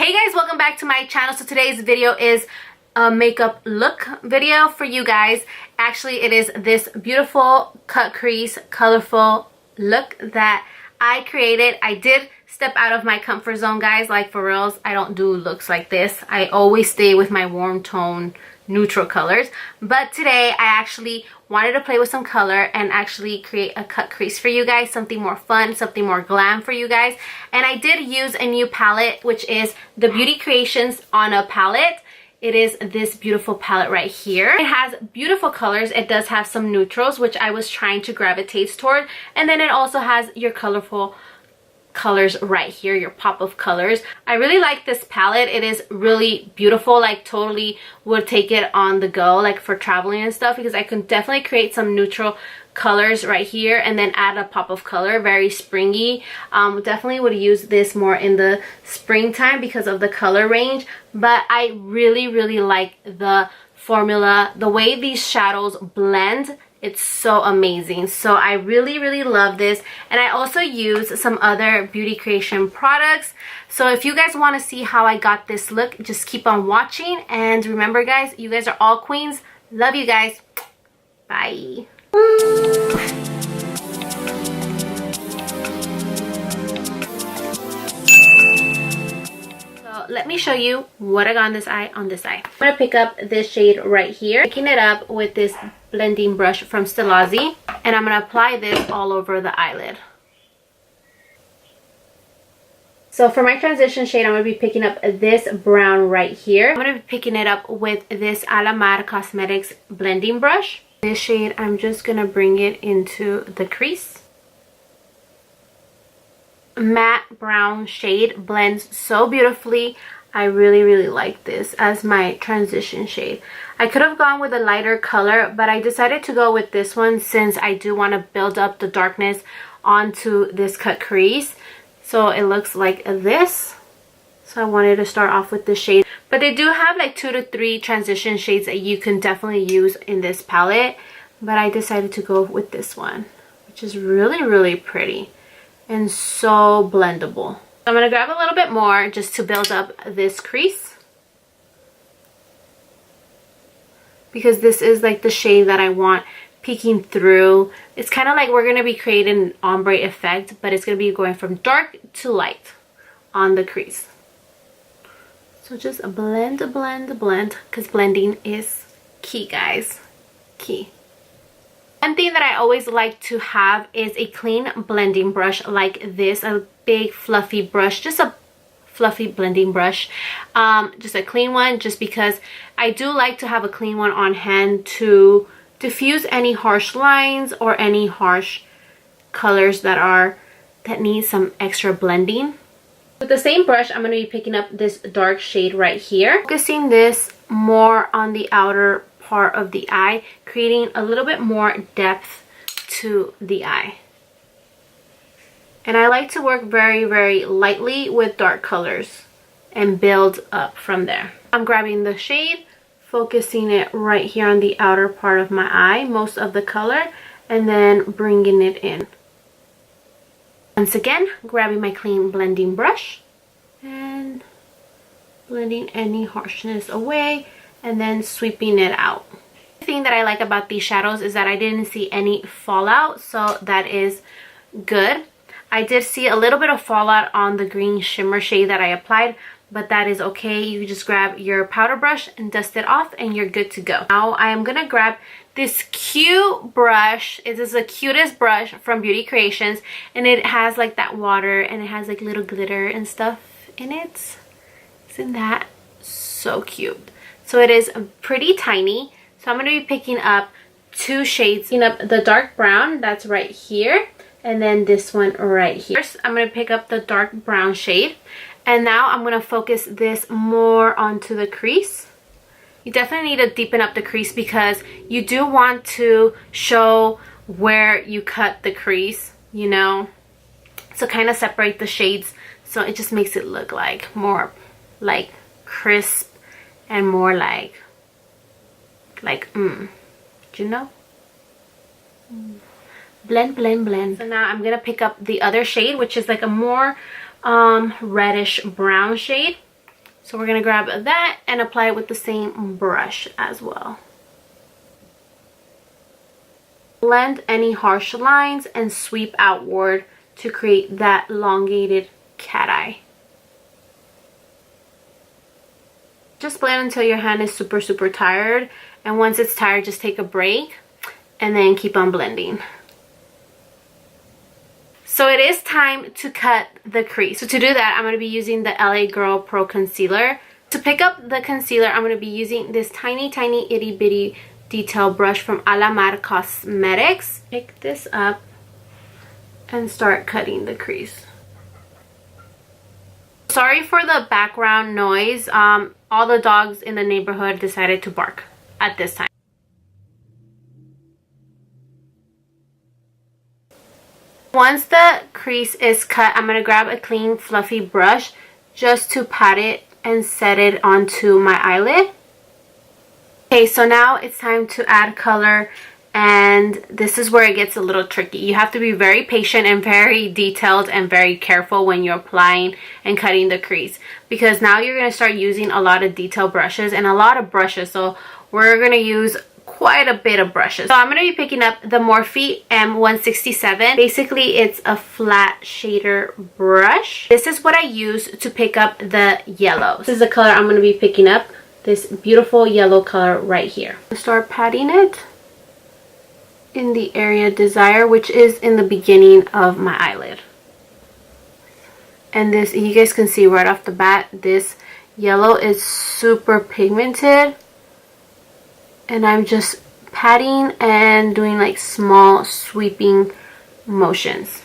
Hey guys, welcome back to my channel. So today's video is a makeup look video for you guys. Actually, it is this beautiful cut crease colorful look that I created. I did step out of my comfort zone, guys, like for reals. I don't do looks like this. I always stay with my warm tone neutral colors, but today I actually wanted to play with some color and actually create a cut crease for you guys, something more fun, something more glam for you guys. And I did use a new palette, which is the Beauty Creations on a palette. It is this beautiful palette right here. It has beautiful colors. It does have some neutrals, which I was trying to gravitate toward, and then it also has your colorful colors right here, your pop of colors. I really like this palette. It is really beautiful, like totally would take it on the go, like for traveling and stuff, because I can definitely create some neutral colors right here and then add a pop of color, very springy. Definitely would use this more in the springtime because of the color range, but I really like the formula, the way these shadows blend. It's so amazing. So I really love this, and I also use some other beauty creation products. So if you guys want to see how I got this look, just keep on watching. And remember, guys, you guys are all queens. Love you guys. Bye. Let me show you what I got on this eye. I'm gonna pick up this shade right here, picking it up with this blending brush from Stilazzi, and I'm gonna apply this all over the eyelid. So for my transition shade, I'm gonna be picking up this brown right here. I'm gonna be picking it up with this Atará Cosmetics blending brush. This shade, I'm just gonna bring it into the crease. Matte brown shade, blends so beautifully. I really like this as my transition shade. I could have gone with a lighter color, but I decided to go with this one since I do want to build up the darkness onto this cut crease, so it looks like this. So I wanted to start off with this shade, but they do have like 2 to 3 transition shades that you can definitely use in this palette, but I decided to go with this one, which is really pretty and so blendable. I'm gonna grab a little bit more just to build up this crease, because this is like the shade that I want peeking through. It's kind of like we're gonna be creating an ombre effect, but it's gonna be going from dark to light on the crease. So just blend, because blending is key, guys, key. One thing that I always like to have is a clean blending brush like this, a big fluffy brush, just a fluffy blending brush, just a clean one, just because I do like to have a clean one on hand to diffuse any harsh lines or any harsh colors that need some extra blending. With the same brush, I'm going to be picking up this dark shade right here, focusing this more on the outer part of the eye, creating a little bit more depth to the eye. And I like to work very lightly with dark colors and build up from there. I'm grabbing the shade, focusing it right here on the outer part of my eye, most of the color, and then bringing it in. Once again, grabbing my clean blending brush and blending any harshness away, and then sweeping it out. The thing that I like about these shadows is that I didn't see any fallout, so that is good. I did see a little bit of fallout on the green shimmer shade that I applied, but that is okay. You just grab your powder brush and dust it off and you're good to go. Now I am gonna grab this cute brush. It is the cutest brush from Beauty Creations, and it has like that water and it has like little glitter and stuff in it. Isn't that so cute? So it is pretty tiny. So I'm going to be picking up 2 shades. Picking up the dark brown, that's right here, and then this one right here. First, I'm going to pick up the dark brown shade, and now I'm going to focus this more onto the crease. You definitely need to deepen up the crease because you do want to show where you cut the crease, you know, so kind of separate the shades, so it just makes it look like more like crisp and more like you know, blend. So now I'm gonna pick up the other shade, which is like a more reddish brown shade, So we're going to grab that and apply it with the same brush as well. Blend any harsh lines and sweep outward to create that elongated cat eye. Just blend until your hand is super tired, and once it's tired, just take a break and then keep on blending. So it is time to cut the crease. So to do that, I'm going to be using the LAgirl Pro Concealer. To pick up the concealer, I'm going to be using this tiny itty bitty detail brush from Atará Cosmetics. Pick this up and start cutting the crease. Sorry for the background noise. All the dogs in the neighborhood decided to bark at this time. Once the crease is cut, I'm going to grab a clean fluffy brush just to pat it and set it onto my eyelid. Okay, so now it's time to add color, and this is where it gets a little tricky. You have to be very patient and very detailed and very careful when you're applying and cutting the crease, because now you're going to start using a lot of detail brushes and a lot of brushes. So we're going to use quite a bit of brushes. So I'm going to be picking up the Morphe M167. Basically, it's a flat shader brush. This is what I use to pick up the yellow. This is the color I'm going to be picking up. This beautiful yellow color right here. Start patting it in the area Desire, which is in the beginning of my eyelid. And this, you guys can see right off the bat, this yellow is super pigmented. And I'm just patting and doing like small sweeping motions.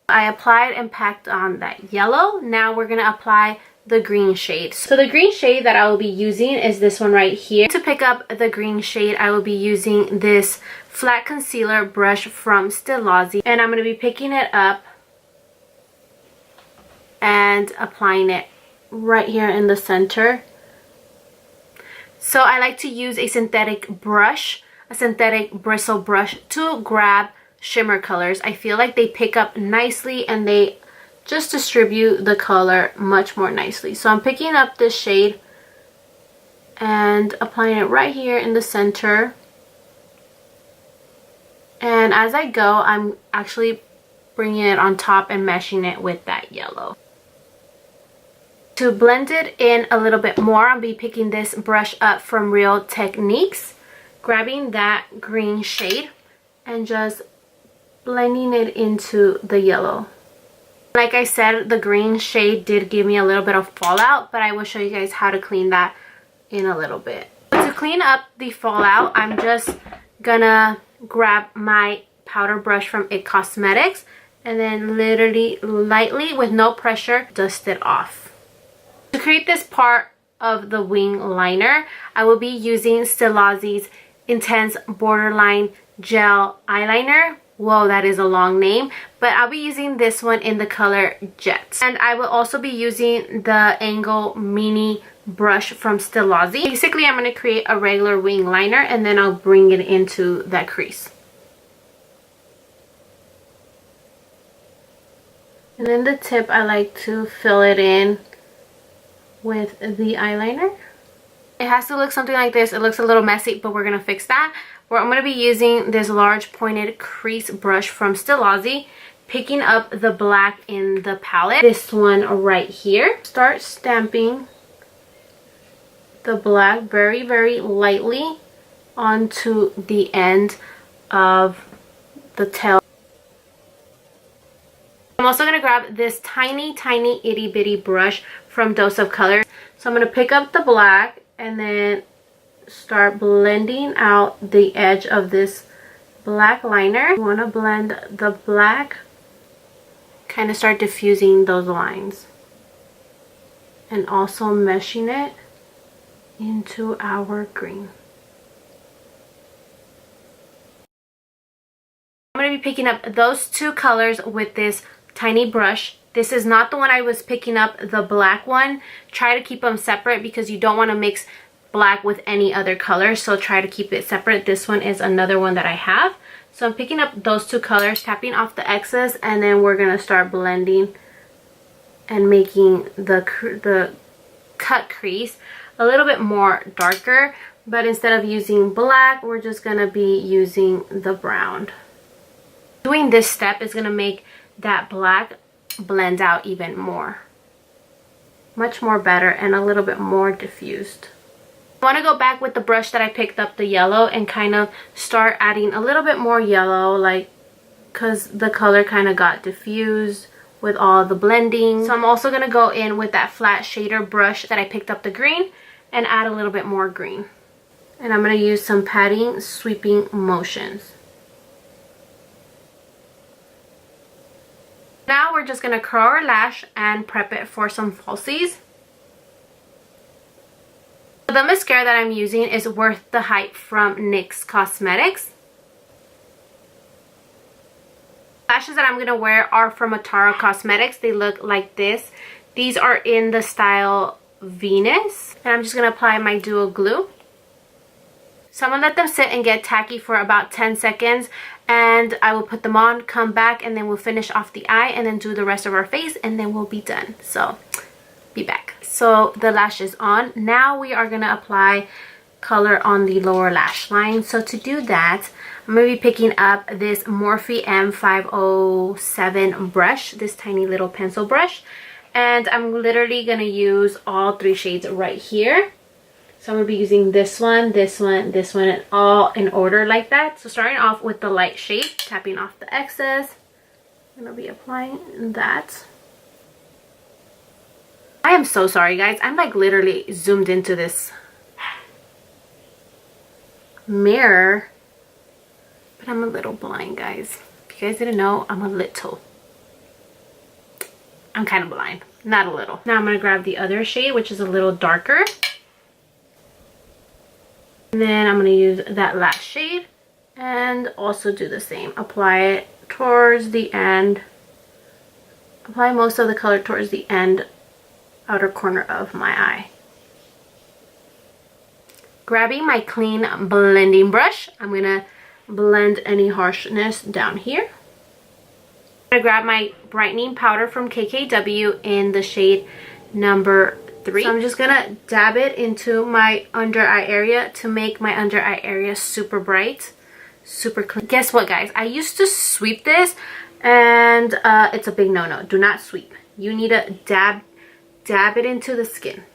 I applied and packed on that yellow. Now we're going to apply the green shade. So the green shade that I will be using is this one right here. To pick up the green shade, I will be using this flat concealer brush from Stilazzi. And I'm going to be picking it up and applying it right here in the center. So I like to use a synthetic brush, a synthetic bristle brush, to grab shimmer colors. I feel like they pick up nicely and they just distribute the color much more nicely. So I'm picking up this shade and applying it right here in the center. And as I go, I'm actually bringing it on top and meshing it with that yellow. To blend it in a little bit more, I'll be picking this brush up from Real Techniques, grabbing that green shade and just blending it into the yellow. Like I said, the green shade did give me a little bit of fallout, but I will show you guys how to clean that in a little bit. To clean up the fallout, I'm just gonna grab my powder brush from It Cosmetics and then literally lightly, with no pressure, dust it off. To create this part of the wing liner, I will be using Stilazzi's Intense Borderline Gel Eyeliner. Whoa, that is a long name, but I'll be using this one in the color Jet. And I will also be using the Angle Mini brush from Stilazzi. Basically, I'm going to create a regular wing liner and then I'll bring it into that crease. And then the tip, I like to fill it in with the eyeliner. It has to look something like this. It looks a little messy, but we're going to fix that. Where I'm going to be using this large pointed crease brush from Stilazzi, picking up the black in the palette. This one right here. Start stamping the black very, very lightly onto the end of the tail. I'm also going to grab this tiny itty bitty brush from Dose of Color. So I'm going to pick up the black and then start blending out the edge of this black liner. You want to blend the black, kind of start diffusing those lines, and also meshing it into our green. I'm going to be picking up those two colors with this tiny brush. This is not the one I was picking up, the black one. Try to keep them separate because you don't want to mix black with any other color, so try to keep it separate. This one is another one that I have. So I'm picking up those two colors, tapping off the excess, and then we're going to start blending and making the cut crease a little bit more darker. But instead of using black, we're just going to be using the brown. Doing this step is going to make that black blend out even more. Much more better and a little bit more diffused. I want to go back with the brush that I picked up, the yellow, and kind of start adding a little bit more yellow, like, because the color kind of got diffused with all the blending. So I'm also going to go in with that flat shader brush that I picked up the green and add a little bit more green. And I'm going to use some patting, sweeping motions. Now we're just going to curl our lash and prep it for some falsies. The mascara that I'm using is Worth the Hype from NYX Cosmetics. Lashes that I'm going to wear are from Atará Cosmetics. They look like this. These are in the style Venus. And I'm just going to apply my duo glue. So I'm going to let them sit and get tacky for about 10 seconds. And I will put them on, come back, and then we'll finish off the eye and then do the rest of our face, and then we'll be done. So, be back. So, the lash is on. Now we are going to apply color on the lower lash line. So, to do that, I'm going to be picking up this Morphe M507 brush, this tiny little pencil brush. And I'm literally going to use all 3 shades right here. So I'm going to be using this one, this one, this one, and all in order like that. So starting off with the light shade, tapping off the excess. I'm going to be applying that. I am so sorry, guys. I'm like literally zoomed into this mirror. But I'm a little blind, guys. If you guys didn't know, I'm kind of blind. Not a little. Now I'm going to grab the other shade, which is a little darker. And then I'm going to use that last shade and also do the same. Apply it towards the end. Apply most of the color towards the end outer corner of my eye. Grabbing my clean blending brush, I'm going to blend any harshness down here. I'm going to grab my brightening powder from KKW in the shade number 3. So I'm just gonna dab it into my under eye area to make my under eye area super bright, super clean. Guess what, guys? I used to sweep this, and it's a big no-no. Do not sweep. You need to dab it into the skin.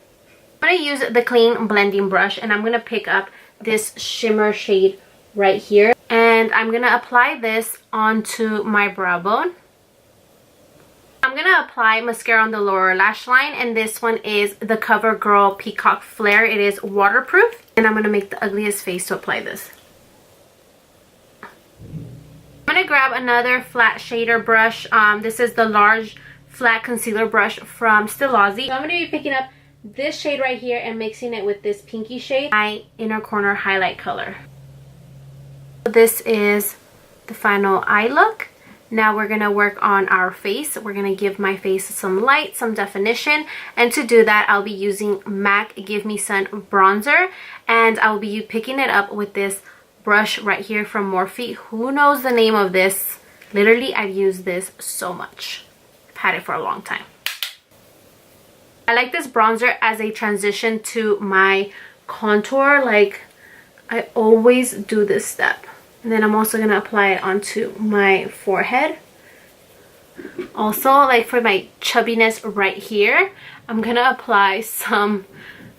I'm gonna use the clean blending brush, and I'm gonna pick up this shimmer shade right here, and I'm gonna apply this onto my brow bone. I'm going to apply mascara on the lower lash line, and this one is the CoverGirl Peacock Flare. It is waterproof, and I'm going to make the ugliest face to apply this. I'm going to grab another flat shader brush. This is the large flat concealer brush from Stilazzi. So I'm going to be picking up this shade right here and mixing it with this pinky shade, my inner corner highlight color. This is the final eye look. Now we're going to work on our face. We're going to give my face some light, some definition. And to do that, I'll be using MAC Give Me Sun Bronzer. And I'll be picking it up with this brush right here from Morphe. Who knows the name of this? Literally, I've used this so much. I've had it for a long time. I like this bronzer as a transition to my contour. Like, I always do this step. And then I'm also going to apply it onto my forehead. Also, like for my chubbiness right here, I'm going to apply some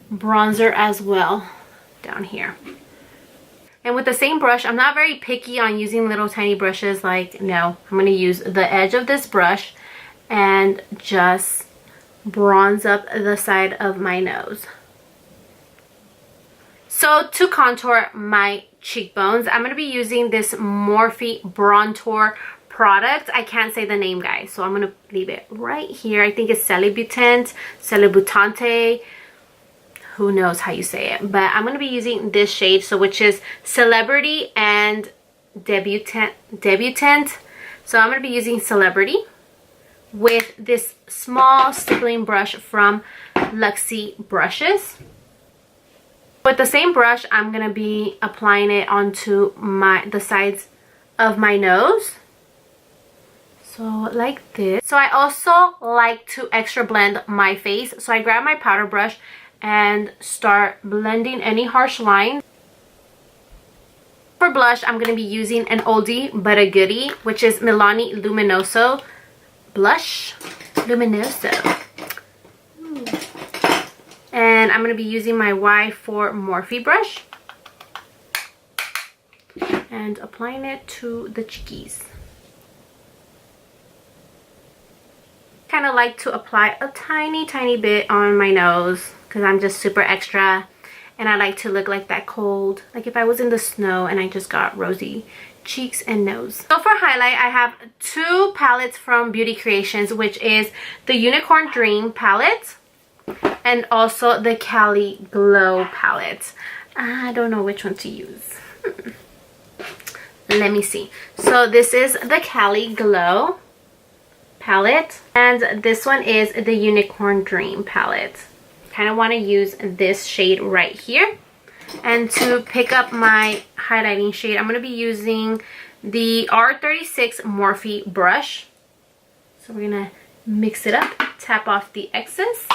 bronzer as well down here. And with the same brush, I'm not very picky on using little tiny brushes. Like, no, I'm going to use the edge of this brush and just bronze up the side of my nose. So to contour my cheekbones, I'm going to be using this Morphe Brontour product. I can't say the name, guys, so I'm going to leave it right here. I think it's celebutante. Who knows how you say it, but I'm going to be using this shade, so which is Celebrity and Debutante. So I'm going to be using Celebrity with this small stippling brush from Luxie Brushes. With the same brush, I'm going to be applying it onto the sides of my nose. So like this. So I also like to extra blend my face. So I grab my powder brush and start blending any harsh lines. For blush, I'm going to be using an oldie but a goodie, which is Milani Luminoso blush. Luminoso. Ooh. And I'm going to be using my Y4 Morphe brush and applying it to the cheekies. Kind of like to apply a tiny bit on my nose because I'm just super extra and I like to look like that cold, like if I was in the snow and I just got rosy cheeks and nose. So for highlight, I have two palettes from Beauty Creations, which is the Unicorn Dream palette and also the Cali Glow palette. I don't know which one to use. Let me see. So this is the Cali Glow palette and this one is the Unicorn Dream palette. Kind of want to use this shade right here. And to pick up my highlighting shade, I'm going to be using the R36 Morphe brush. So we're going to mix it up, tap off the excess,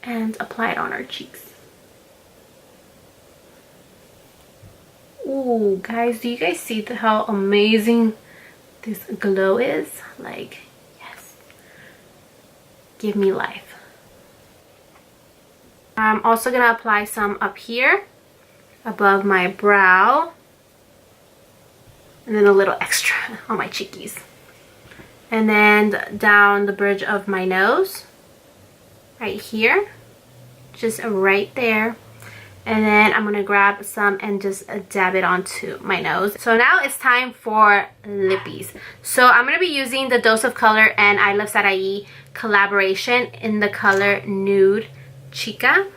and apply it on our cheeks. Ooh, guys, do you guys see how amazing this glow is? Like, yes. Give me life. I'm also going to apply some up here above my brow and then a little extra on my cheekies, and then down the bridge of my nose right here, just right there, and then I'm going to grab some and just dab it onto my nose. So now it's time for lippies. So I'm going to be using the Dose of Color and Iluvsarahii collaboration in the color Nude Chica.